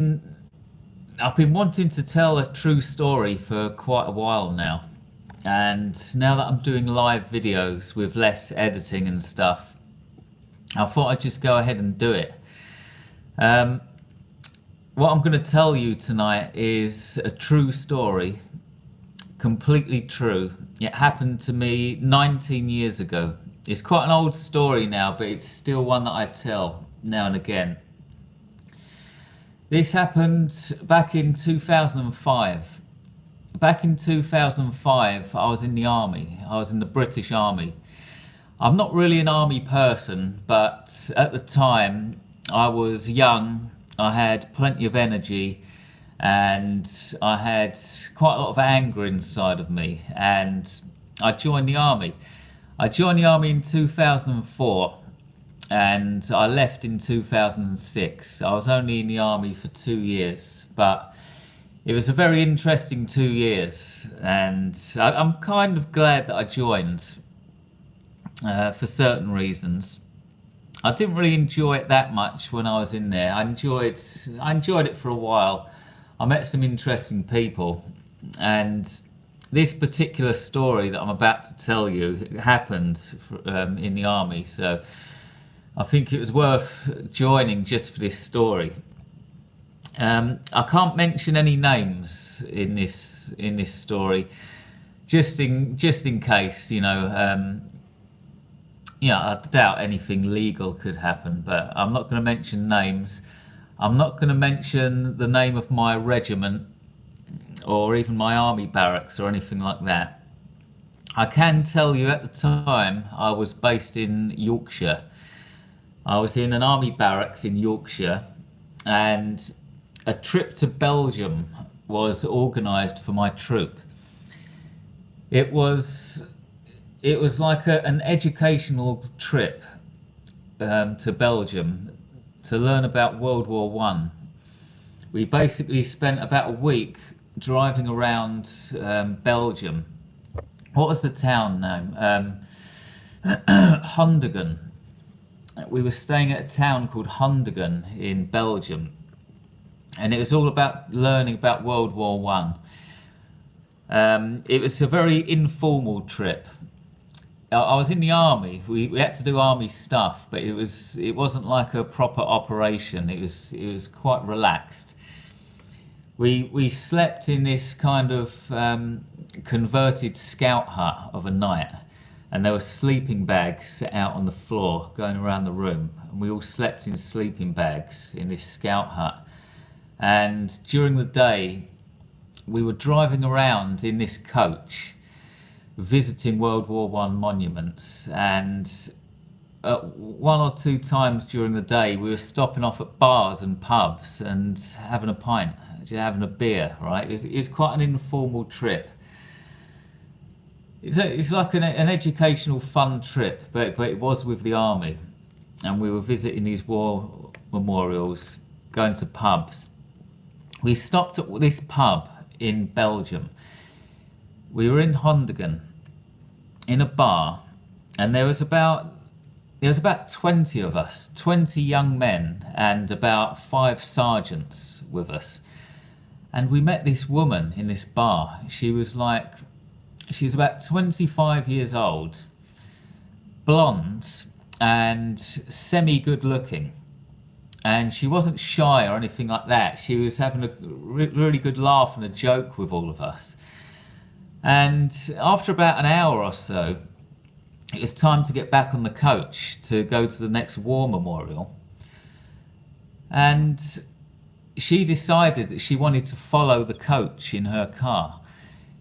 I've been wanting to tell a true story for quite a while now. And now that I'm doing live videos with less editing and stuff, I thought I'd just go ahead and do it. Um, what I'm going to tell you tonight is a true story, completely true. It happened to me 19 years ago. It's quite an old story now, but it's still one that I tell now and again. This happened back in 2005. Back in 2005, I was in the army. I was in the British Army. I'm not really an army person, but at the time I was young, I had plenty of energy, and I had quite a lot of anger inside of me, and I joined the army. I joined the army in 2004 and I left in 2006. I was only in the army for 2 years, but it was a very interesting 2 years, and I'm kind of glad that I joined for certain reasons. I didn't really enjoy it that much when I was in there. I enjoyed it for a while. I met some interesting people, and this particular story that I'm about to tell you happened in the army. So I think it was worth joining just for this story. I can't mention any names in this story, just in case, I doubt anything legal could happen, but I'm not going to mention names. I'm not going to mention the name of my regiment or even my army barracks or anything like that. I can tell you at the time I was based in Yorkshire. I was in an army barracks in Yorkshire, and a trip to Belgium was organised for my troop. It was like an educational trip to Belgium to learn about World War One. We basically spent about a week driving around Belgium. What was the town name? Hondigen. We were staying at a town called Hondigen in Belgium, and it was all about learning about World War One. It was a very informal trip. I was in the army. We had to do army stuff, but it wasn't like a proper operation. It was quite relaxed. We slept in this kind of converted scout hut of a night, and there were sleeping bags set out on the floor going around the room, and we all slept in sleeping bags in this scout hut. And during the day we were driving around in this coach visiting World War One monuments, and one or two times during the day we were stopping off at bars and pubs and having a pint, just having a beer, right? It was quite an informal trip. It's like an educational fun trip, but it was with the army, and we were visiting these war memorials, going to pubs. We stopped at this pub in Belgium. We were in Hondigen, in a bar, and there was about 20 of us, 20 young men, and about 5 sergeants with us. And we met this woman in this bar. She was about 25 years old, blonde, and semi-good looking. And she wasn't shy or anything like that. She was having a really good laugh and a joke with all of us. And after about an hour or so, it was time to get back on the coach to go to the next war memorial. And she decided that she wanted to follow the coach in her car.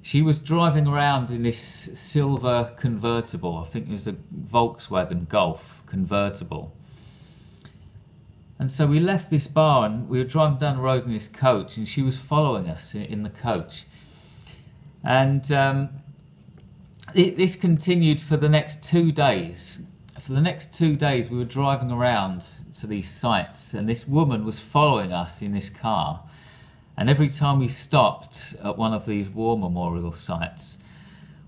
She was driving around in this silver convertible. I think it was a Volkswagen Golf convertible. And so we left this bar and we were driving down the road in this coach, and she was following us in the coach. And this continued for the next 2 days. For the next 2 days we were driving around to these sites, and this woman was following us in this car. And every time we stopped at one of these war memorial sites,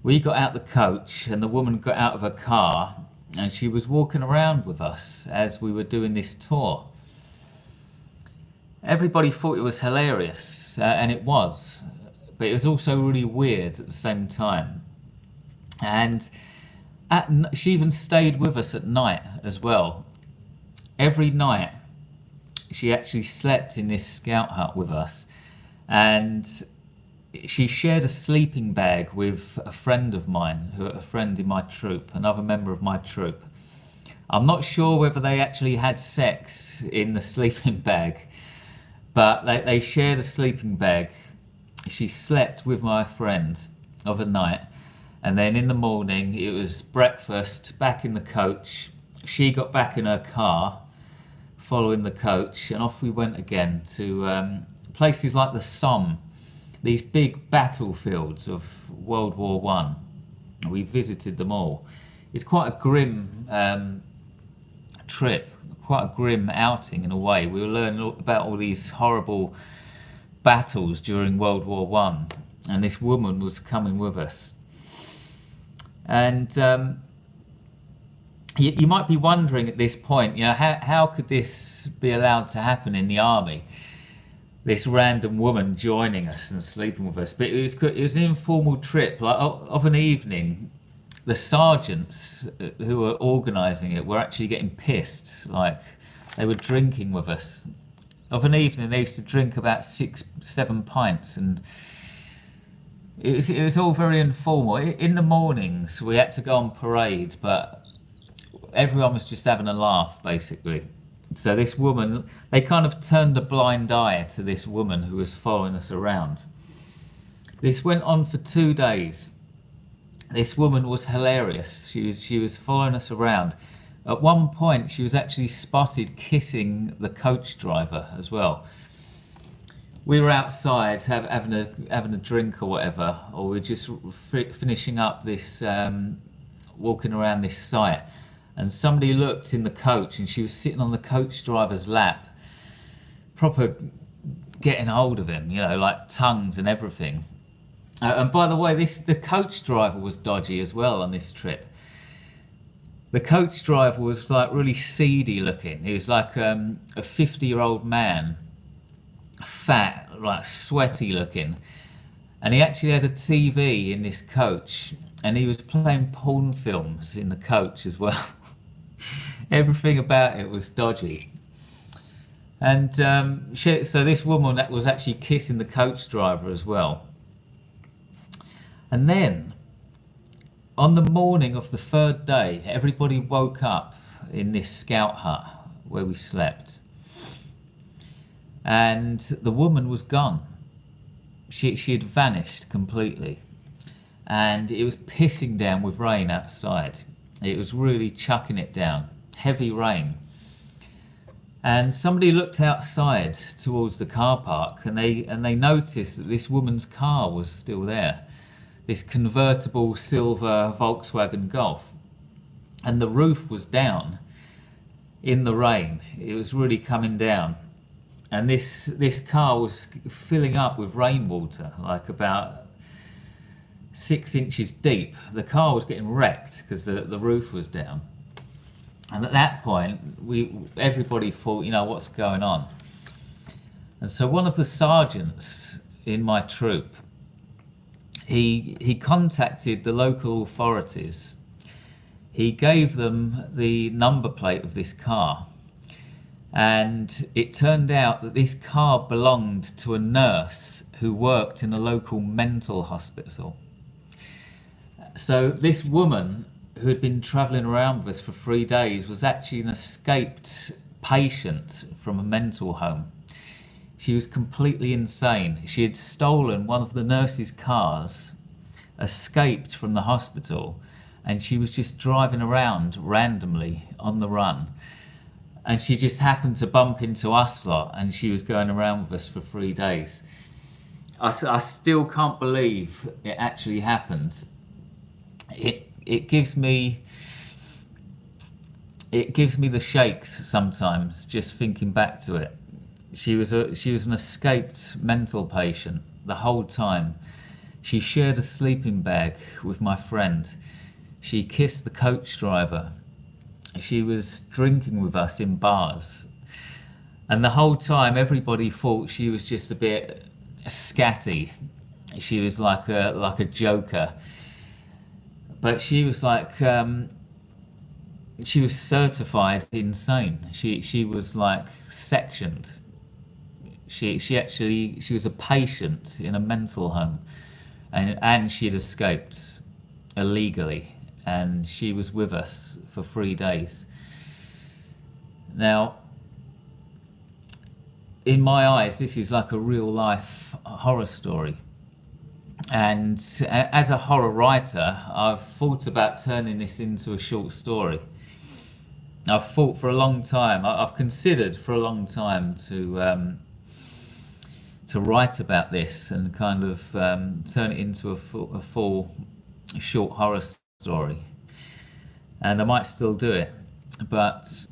we got out the coach and the woman got out of her car, and she was walking around with us as we were doing this tour. Everybody thought it was hilarious, and it was, but it was also really weird at the same time. And she even stayed with us at night as well. Every night, she actually slept in this scout hut with us, and she shared a sleeping bag with a friend of mine, a friend in my troop, another member of my troop. I'm not sure whether they actually had sex in the sleeping bag, but they shared a sleeping bag. She slept with my friend of a night, and then in the morning it was breakfast, back in the coach. She got back in her car, following the coach, and off we went again to places like the Somme, these big battlefields of World War One. We visited them all. It's quite a grim trip, quite a grim outing in a way. We were learning about all these horrible battles during World War One, and this woman was coming with us. And you might be wondering at this point, how could this be allowed to happen in the army? This random woman joining us and sleeping with us. But it was an informal trip, like of an evening. The sergeants who were organising it were actually getting pissed, like they were drinking with us. Of an evening, they used to drink about 6-7 pints, and it was all very informal. In the mornings, we had to go on parade, but everyone was just having a laugh, basically. So this woman, they kind of turned a blind eye to this woman who was following us around. This went on for 2 days. This woman was hilarious. She was following us around. At one point, she was actually spotted kissing the coach driver as well. We were outside having a drink or whatever, or we were just finishing up this, walking around this site. And somebody looked in the coach, and she was sitting on the coach driver's lap, proper getting hold of him, like tongues and everything. And by the way, the coach driver was dodgy as well on this trip. The coach driver was like really seedy looking. He was like a 50-year-old man, fat, like sweaty looking. And he actually had a TV in this coach, and he was playing porn films in the coach as well. Everything about it was dodgy. And so this woman that was actually kissing the coach driver as well. And then, on the morning of the 3rd day, everybody woke up in this scout hut where we slept. And the woman was gone. She had vanished completely. And it was pissing down with rain outside. It was really chucking it down. Heavy rain. And somebody looked outside towards the car park, and they noticed that this woman's car was still there. This convertible silver Volkswagen Golf. And the roof was down in the rain. It was really coming down. And this car was filling up with rainwater, like about 6 inches deep. The car was getting wrecked because the roof was down. And at that point, everybody thought, what's going on? And so one of the sergeants in my troop, he contacted the local authorities. He gave them the number plate of this car. And it turned out that this car belonged to a nurse who worked in a local mental hospital. So this woman who had been travelling around with us for 3 days was actually an escaped patient from a mental home. She was completely insane. She had stolen one of the nurse's cars, escaped from the hospital, and she was just driving around randomly on the run. And she just happened to bump into us lot, and she was going around with us for 3 days. I still can't believe it actually happened. It gives me the shakes sometimes just thinking back to it. She was an escaped mental patient the whole time. She shared a sleeping bag with my friend. She kissed the coach driver. She was drinking with us in bars. And the whole time, everybody thought she was just a bit scatty. She was like a joker, but she was like she was certified insane. She was like sectioned. She was a patient in a mental home, and she had escaped illegally, and she was with us for 3 days. Now, in my eyes, this is like a real life horror story. And as a horror writer, I've thought about turning this into a short story. I've thought for a long time, I've considered for a long time to write about this and kind of turn it into a full short horror story. And I might still do it. But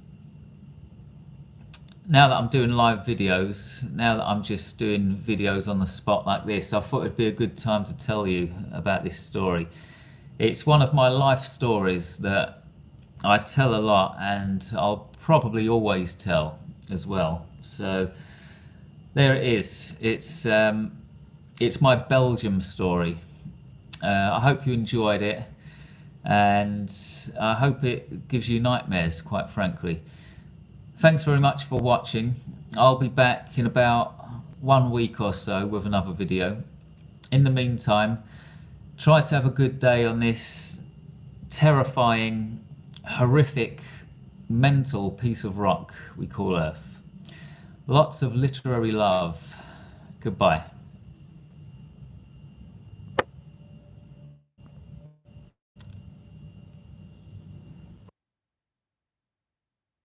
now that I'm doing live videos, now that I'm just doing videos on the spot like this, I thought it'd be a good time to tell you about this story. It's one of my life stories that I tell a lot, and I'll probably always tell as well. So there it is. It's my Belgium story. I hope you enjoyed it, and I hope it gives you nightmares, quite frankly. Thanks very much for watching. I'll be back in about 1 week or so with another video. In the meantime, try to have a good day on this terrifying, horrific, mental piece of rock we call Earth. Lots of literary love. Goodbye.